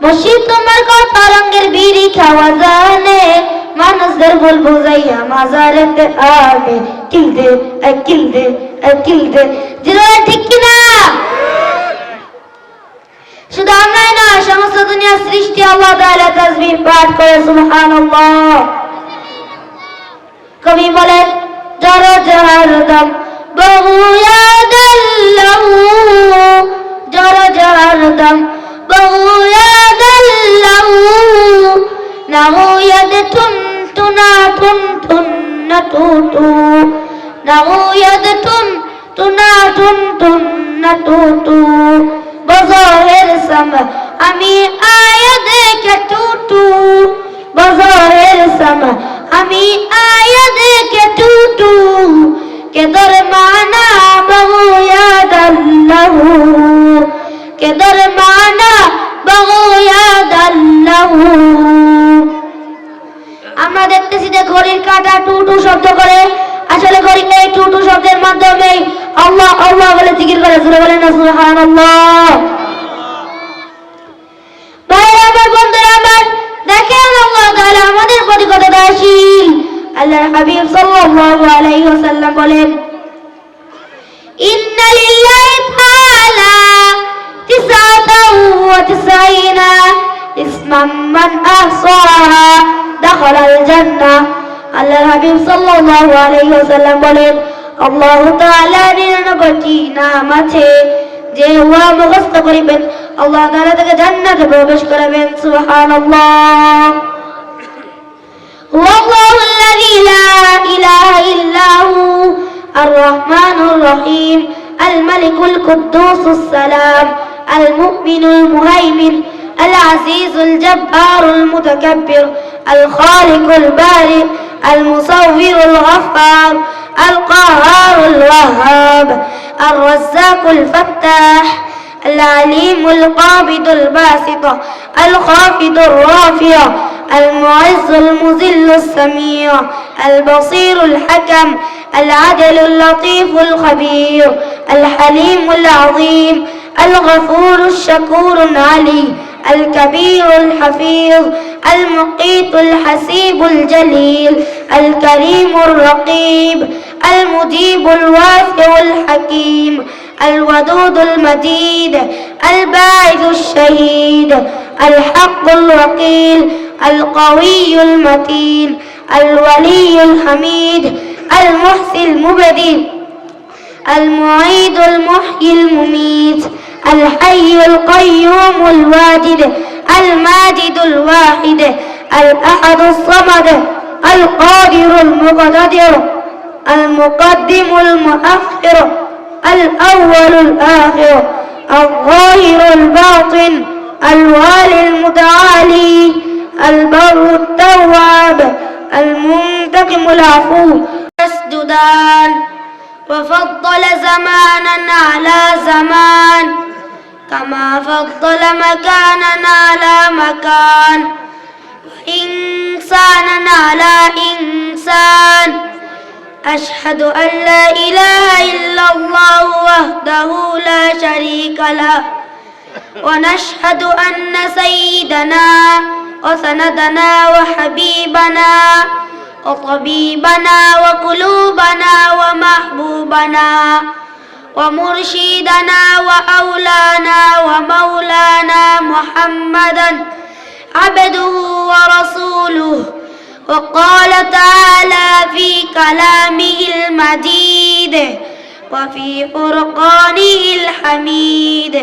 মুর্শিদ তোমার কথা রঙের বিড়ি খাওয়া জানে, মানুষদের ভুল বুঝাইয়া মাজারেতে আনে। কিল দে কিল দে কিল দে, জিরোরা ঠিক কিনা? শুধু আমরাই না, সমস্ত দুনিয়ার সৃষ্টি আল্লাহ তাআলা তাসবিহ পাঠ করে সুবহানাল্লাহ। কবি বলেন জর জহর দম বহু ইয়াদাল্লাহু, জর জহর দম বহু ইয়াদাল্লাহু, নাহু ইয়াদ তুন তুনা তুন তুন না তু তু, নাহু ইয়াদ তুন তুনা তুন তুন না তু তু, বজহের সম আমি আয়া দেখে টুটু, বজহের সম আমি আয়া দেখে টুটু, কেদর মানা বহু ইয়াদাল্লাহু, কেদর মানা বহু ইয়াদাল্লাহু। আমরা দেখতেছি যে ঘড়ির কাঁটা টুটু শব্দ করে, আসলে ঘড়ি এই টুটু শব্দের মাধ্যমে আল্লাহ আল্লাহ বলে জিকির করে। সুরে বলেন না সুবহানাল্লাহ। ভাইরা আমার, বন্ধুরা আমার, দেখেন আল্লাহ তাআলা আমাদের প্রতি কত দয়াশীল। আল্লাহর হাবিব সাল্লাল্লাহু আলাইহি ওয়াসাল্লাম বলেন ইন্না লিল্লাহি তাআলা 99 ইসমান মান আহসাহা দাখালাল জান্নাহ। আল্লাহর হাবিব সাল্লাল্লাহু আলাইহি ওয়াসাল্লাম বলেন আল্লাহ তাআলা 99টি নাম আছে, যে উহা মুখস্থ করিবেন আল্লাহ তাআলা তাকে জান্নাতে প্রবেশ করাবেন। সুবহানাল্লাহ। হুয়াল্লাহু আল্লাযী লা ইলাহা ইল্লা হু আর রহমানুর রহিম আল মালিকুল কুদ্দুসুস সালাম আল মুমিনুল মুহাইমিন আল আজিজুল জব্বারুল মুতাকাব্বির আল খালিকুল বারি আল মুসাওwirul ghaffar আল qahharul wahhab আর রাজ্জাকুল ফাত্তাহ العليم القابض الباسط الخافض الرافع المعز المذل السميع البصير الحكم العدل اللطيف الخبير الحليم العظيم الغفور الشكور العلي الكبير الحفيظ المقيت الحسيب الجليل الكريم الرقيب المجيب الواسع الحكيم الودود المجيد الباعث الشهيد الحق الوكيل القوي المتين الولي الحميد المحسن المبدي المعيد المحيي المميت الحي القيوم الواجد الماجد الواحد الأحد الصمد القادر المقتدر المقدم المؤخر الأول الآخر الظاهر الباطن الوالي المتعالي البر التواب المنتقم العفو. يسجدان وفضل زمانا على زمان كما فضل مكانا على مكان وإنسانا على إنسان. أشهد أن لا إله إلا الله وحده لا شريك له ونشهد أن سيدنا وسندنا وحبيبنا وطبيبنا وقلوبنا ومحبوبنا ومرشدنا وأولانا ومولانا محمدا عبده ورسوله. وقال تعالى في كلامه المجيد وفي فرقانه الحميد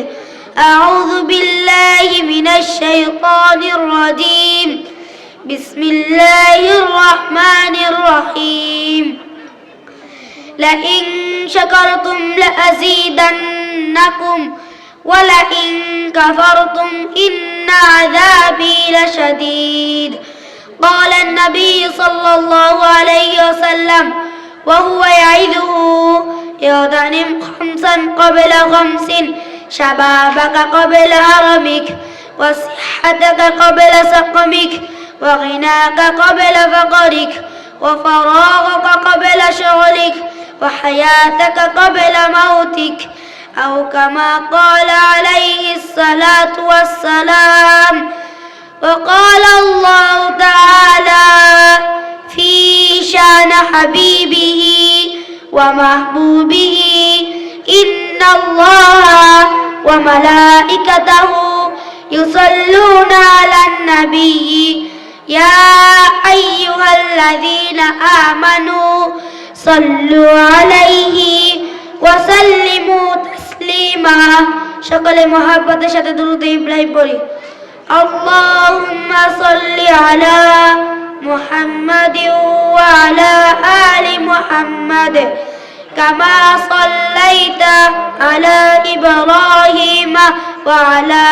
أعوذ بالله من الشيطان الرجيم بسم الله الرحمن الرحيم لئن شكرتم لأزيدنكم ولئن كفرتم إن عذابي لشديد. قال النبي صلى الله عليه وسلم وهو يعظه اغتنم خمسا قبل خمس شبابك قبل هرمك وصحتك قبل سقمك وغناك قبل فقرك وفراغك قبل شغلك وحياتك قبل موتك أو كما قال عليه الصلاة والسلام وقال الله تعالى في شان حبيبه ومحبوبه إن الله وملائكته يصلون على النبي يا أيها الذين آمنوا صلوا عليه وسلموا تسليما সকলে মহব্বতের সাথে দুরূদ ইব্রাহিম পড়ি اللهم صل على محمد وعلى آل محمد كما صليت على إبراهيم وعلى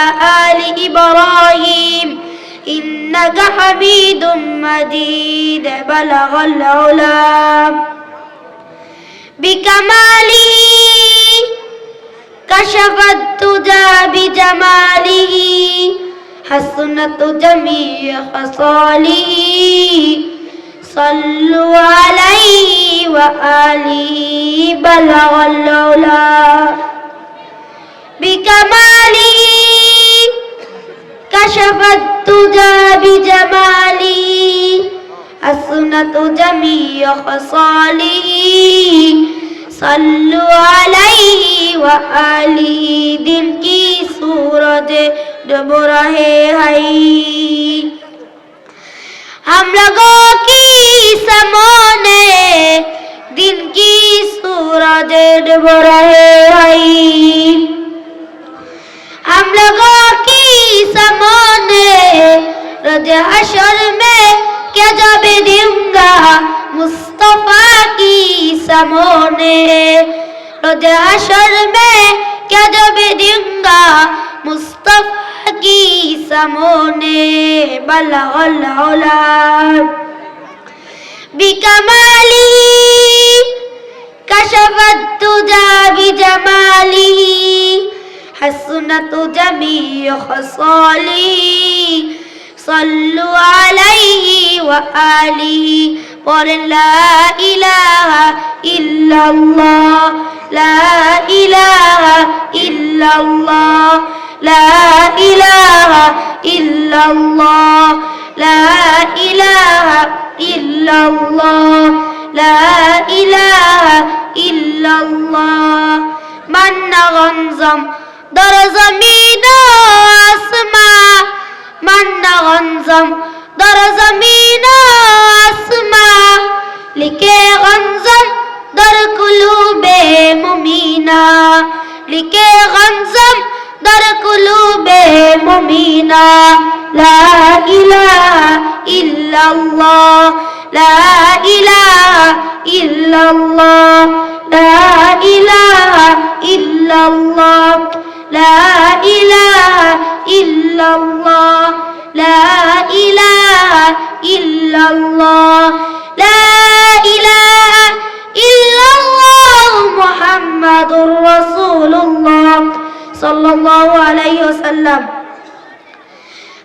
آل إبراهيم إنك حميد مجيد بلغ العلا بكماله كشف الدجى بجماله حسنت جميع خصاله صلوا عليه وآله بلغ العلا بكماله كشف الدجى بجماله حسنت جميع خصاله صلوا عليه وآله दिन की सूरज डूब रहे हैं हम लोगों की सामने दिन की सूरज डूब रहे हैं हम लोगों की सामने रोज हशर में क्या जब दूंगा मुस्तफा की सामने रोज हशर में क्या जब दूंगा मुस्तफा की सामने बलगल उला बिकमाली कशफत तुजा बिजमाली हसनत जमीय खसाली صلوا عليه وآله قل لا إله إلا الله لا إله إلا الله لا إله إلا الله لا إله إلا الله لا إله إلا الله من غنزم در زمین و آسمان من غنزم در زمین و آسمان लिखे गंजम दर कुलूबे मुमीना लिखे गंजम दर कुलूबे मुमीना ला इलाहा इल्लल्लाह ला इलाहा इल्लल्लाह ला इलाहा इल्लल्लाह ला इलाहा इल्लल्लाह ला इलाहा इल्लल्लाह لا إله إلا الله محمد رسول الله صلى الله عليه وسلم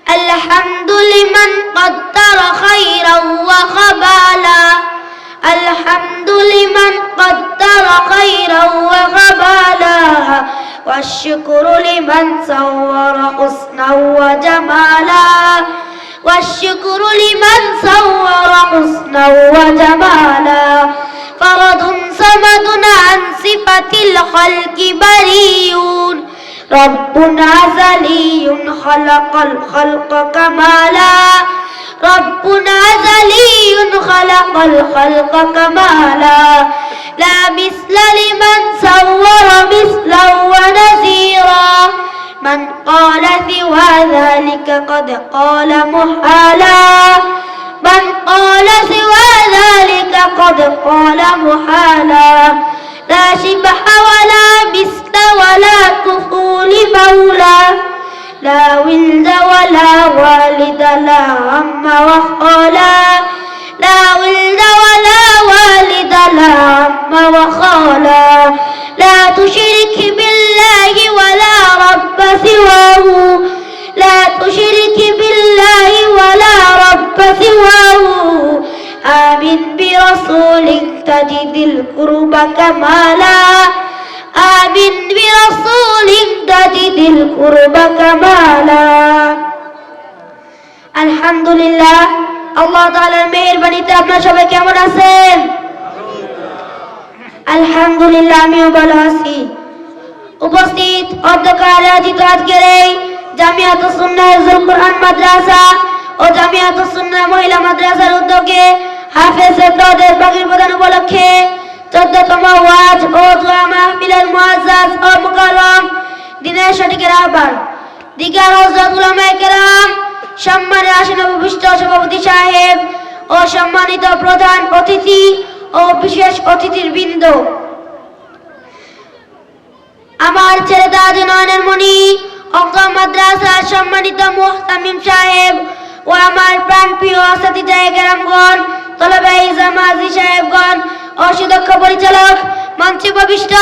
الحمد لمن قدر خيرا وخبالا الحمد لمن قدر خيرا وخبالا والشكر لمن صور حسنا وجمالا والشكر لمن صور حسنا وجمالا فرد صمد عن صفة الخلق بريء رب أزلي خلق الخلق كمالا رب أزلي خلق الخلق كمالا لا مثل لمن صور مثلا ونذيرا من قال سوى ذلك قد قال محالا من قال سوى ذلك قد قال محالا لا شبه ولا مثل ولا كفول مولى لا ولد ولا والد لا عم وخالا لا ولد ولا والد لا عم وخالا لا تشرك بالله ولا رب سواه لا تشرك بالله ولا رب سواه آمن برسول تجد القرب كمالا آمن برسول تجد القرب كمالا আলহামদুলিল্লাহ। আল্লাহ তাআলার মেহেরবানিতে আপনারা সবাই কেমন আছেন? আলহামদুলিল্লাহ, আমিও ভালো আছি। উপস্থিত অধ্যক্ষের আয়োজিত আজকের এই জামিয়াতুস সুন্নাহ হিফজুল কুরআন মাদ্রাসা ও জামিয়াতুস সুন্নাহ মহিলা মাদ্রাসার উদ্যোগে হাফেজ পদের বাগির প্রদান উপলক্ষে 14তম ওয়াজ ও দোয়া মাহফিলের মুআজ্জাজ ও মুকাররম দিনের সঠিকের আহ্বান দিগার হযরত উলামায়ে কেরাম, সম্মানের আসনে উপবিষ্ট সভাপতি সাহেব ও সম্মানিত প্রধান অতিথি ও বিশেষ অতিথির বৃন্দ, আমার ছেলে তাজ নয়নের মণি অক্কা মাদ্রাসার সম্মানিত মুহতামিম সাহেব ও আমার প্রাণপ্রিয় সাথীদায়ে কেরামগণ, তলবে ইজামাজি সাহেবগণ ও সুদক্ষ পরিচালক, মঞ্চে উপবিষ্ট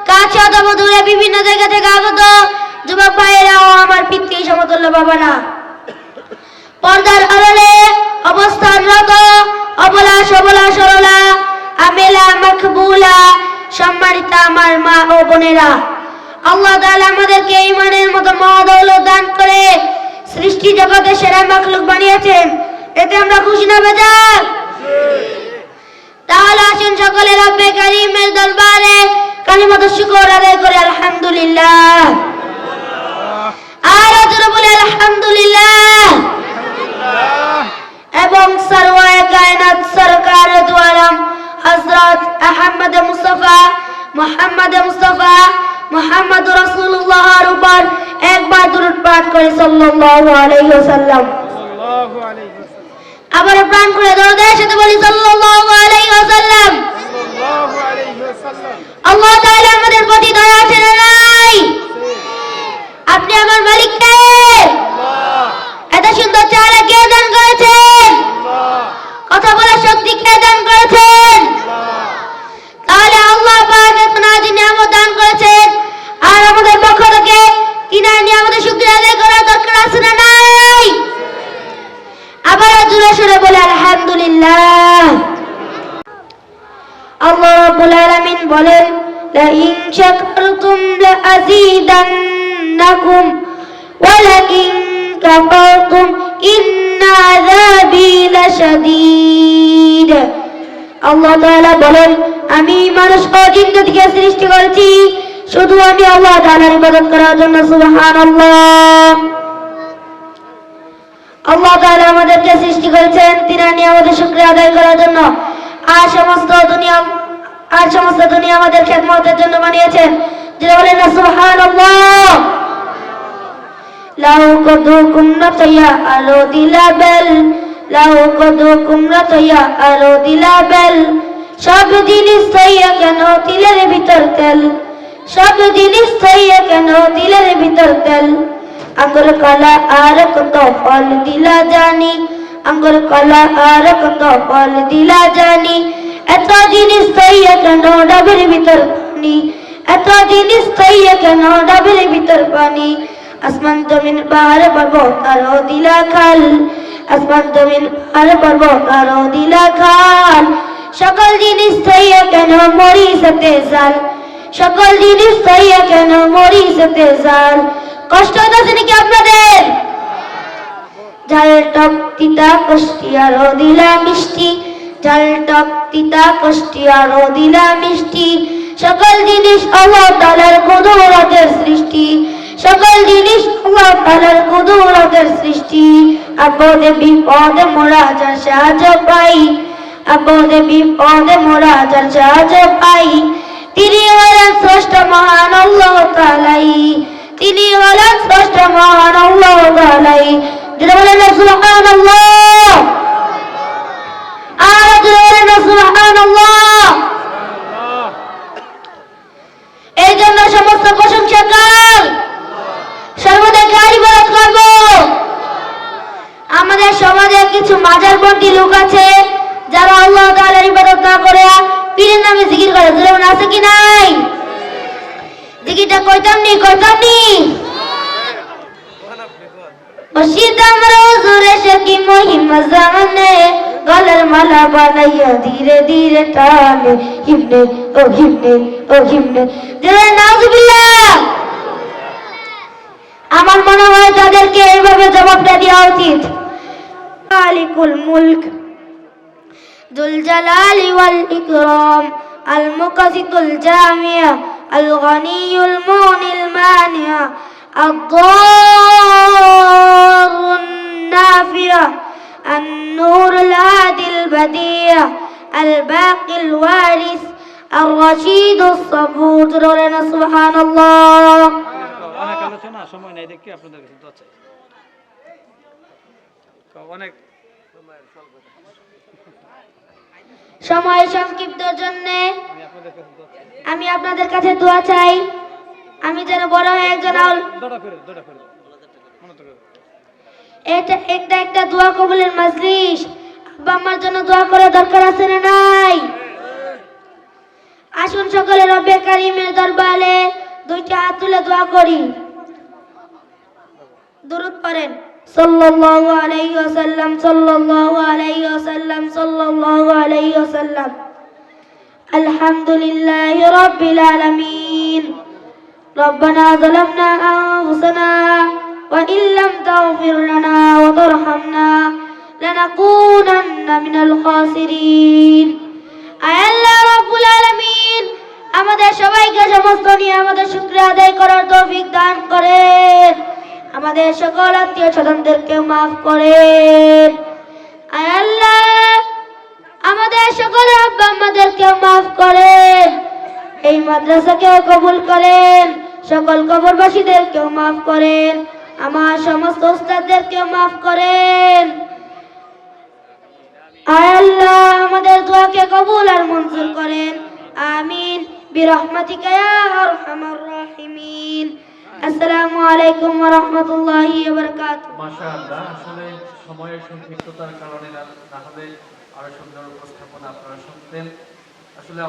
কাছে অথবা দূরে বিভিন্ন জায়গা থেকে আগত যুবক ভাইয়েরা ও আমার পিতৃ সমতুল্য বাবারা, পর্দার আড়ালে অবস্থানরত অবলা সবলা সরলা আমেলা মাকবুলা সম্মানিত আমার মা ও বোনেরা, আল্লাহ তাআলা আমাদেরকে ঈমানের মতো মহাদৌলত দান করে সৃষ্টি জগতের সেরা মাখলুক বানিয়েছেন। এতে আমরা খুশি না বেজার? তাহলে আসুন সকলে রব্বে কারীমের দরবারে কালিমাত শুকর আদায় করে আলহামদুলিল্লাহ। আর জোরে বলে আলহামদুলিল্লাহ। এবং সরওয়ায়ে কায়নাত সরকার দু আলম হযরত আহমদ মুস্তাফা মুহাম্মদ রাসূলুল্লাহর উপর একবার দুরূদ পাঠ করে সাল্লাল্লাহু আলাইহি ওয়াসাল্লাম। আবার প্রাণ করে দরুদের সাথে বলি সাল্লাল্লাহু আলাইহি ওয়াসাল্লাম। আল্লাহ তাআলা আমাদের প্রতি দয়া আছেন না নাই? আপনি আমার মালিক কে? এত সুন্দর চেহারা কে দান করেছেন? কথা বলার শক্তি কে দান করেছেন? তাহলে আল্লাহ পাক এত নাজি নিয়ামত দান করেছেন, আর আমাদের পক্ষ থেকে তিনার নিয়ামতের শুকরিয়া আদায় করার দরকার আছে না নাই? আবার জোরে সোরে বলে আলহামদুলিল্লাহ। আল্লাহ রাব্বুল আলামিন বলেন, লা ইন শাকারতুম লা আযীদান্নাকুম ওয়া লা ইন কাফারতুম ইন্না আযাবী লাশাদীদ। আল্লাহ তাআলা বলেন, আমি মানুষ ও জিন্নাতকে সৃষ্টি করেছি শুধু আমি আল্লাহ তাআলার ইবাদত করার জন্য। সুবহানাল্লাহ। আল্লাহ তাআলা আমাদেরকে সৃষ্টি করেছেন তিনার নিয়ামতের শুকরিয়া আদায় করার জন্য, আর সমস্ত দুনিয়া আমাদের খেদমতের জন্য বানিয়েছেন। যারা বলেন না সুবহানাল্লাহ। লাউ কদুকুম রাতয়া আলো দিলাবেল, লাউ কদুকুম রাতয়া আলো দিলাবেল, সব জিনিস তৈয়া কেন তিলের ভিতর তেল, সব জিনিস তৈয়া কেন তিলের ভিতর তেল। আঙ্গুর কলা আর কত ফল দিলা জানি, আঙ্গুর কলা আর কত ফল দিলা জানি, এত জিনিস তৈয়া কেন ডাবের ভিতর পানি, এত জিনিস তৈয়া কেন ডাবের ভিতর পানি। আসমান জমিন পাহাড় পর্বত আরো দিলা খাল, আসমান জমিন পাহাড় পর্বত আরো দিলা খাল, সকল জিনিস তৈয়া কেন মরিচতে জাল, সকল জিনিস তৈয়া কেন মরিচতে জাল। কষ্ট হচ্ছে নাকি আপনাদের? ঝাল টক তিতা কষ্টি আরো দিলা মিষ্টি, ঝাল টক তিতা কষ্টি আরো দিলা মিষ্টি, সকল জিনিস আল্লাহ তাআলার কুদরতের সৃষ্টি, সকল জিনিস আল্লাহ তাআলার কুদরতের সৃষ্টি। আপদে বিপদে মোরা যার সাহায্য পাই, আপদে বিপদে মোরা যার সাহায্য পাই, তিনি হলেন স্রষ্টা মহান আল্লাহ তাআলাই, তিনি হলেন স্রষ্টা মহান আল্লাহ তাআলাই। যারা বলেন সুবহানাল্লাহ, আর যারা বলেন সুবহানাল্লাহ। এই জন্য সমস্ত প্রশংসা কার? সর্বদা কার ইবাদত করব? আমাদের সমাজে কিছু মাজারপন্থী লোক আছে যারা আল্লাহ তাআলার ইবাদত না করে পীরের নামে জিকির করে। যেমন আছে কি নাই? জিকিরটা কইতাম নি মসজিদ আমরা হুজুরে শাকি মহিমা জানে, গলার মালা বানাইয়া ধীরে ধীরে টানে, হিমনে ও হিমনে ও হিমনে। নাউজুবিল্লাহ। আমার মনে হয় তাদেরকে এইভাবে জবাবটা দেওয়া উচিত। মালিকুল মুলক যুল জালালি ওয়াল ইকরাম আল মুকাসিতুল জামিয়া আল গনিয়ুল মুনিল মানিয়া আদ-দারুন নাফিয়া النور الهادي البديع الباقي الوارث الرشيد الصبور لنا سبحان الله অনেক আলোচনা সময় নাই দেখি আপনাদের কাছে দোয়া চাই অনেক সময় সংক্ষিপ্তর জন্য আমি আপনাদের কাছে দোয়া চাই আমি যেন বড় হয়ে একজন দোয়া করে মনে তো এটা একটা দোয়া কবুলের মজলিস আব্বা আমার জন্য দোয়া করা দরকার আছে না নাই আসুন সকলে রব্বে কারীমের দরবারে দুইটা হাত তুলে দোয়া করি দুরূদ পড়েন সাল্লাল্লাহু আলাইহি ওয়াসাল্লাম সাল্লাল্লাহু আলাইহি ওয়াসাল্লাম সাল্লাল্লাহু আলাইহি ওয়াসাল্লাম আলহামদুলিল্লাহি রাব্বিল আলামিন ربنا ظلمنا أنفسنا وإن لم تغفر لنا وترحمنا لنكونن من الخاسرين আল্লাহ রাব্বুল আলামিন আমাদের সবাইকে সমস্ত নিয়ামতের শুকরিয়া আদায় করার তৌফিক দান করেন আমাদের সকল আত্মীয় স্বজনদেরকে maaf করেন আল্লাহ আমাদের সকল আব্বা আম্মাদেরকে maaf করেন এই মাদ্রাসাকেও কবুল করেন সকল কবরবাসীদেরকেও maaf করেন আমার সমস্ত উস্তাদদেরকেও maaf করেন আল্লাহ আমাদের দোয়াকে কবুল আর মঞ্জুর করেন আমিন বিরহমাতিকা ইয়া আরহামার রাহিমিন আসসালামু আলাইকুম ওয়া রাহমাতুল্লাহি ওয়া বারাকাতুহু মাশাআল্লাহ আসলে সময়ের সংক্ষিপ্ততার কারণে না হলে আরো সুন্দর উপস্থাপনা আপনারা শুনতেন আসলে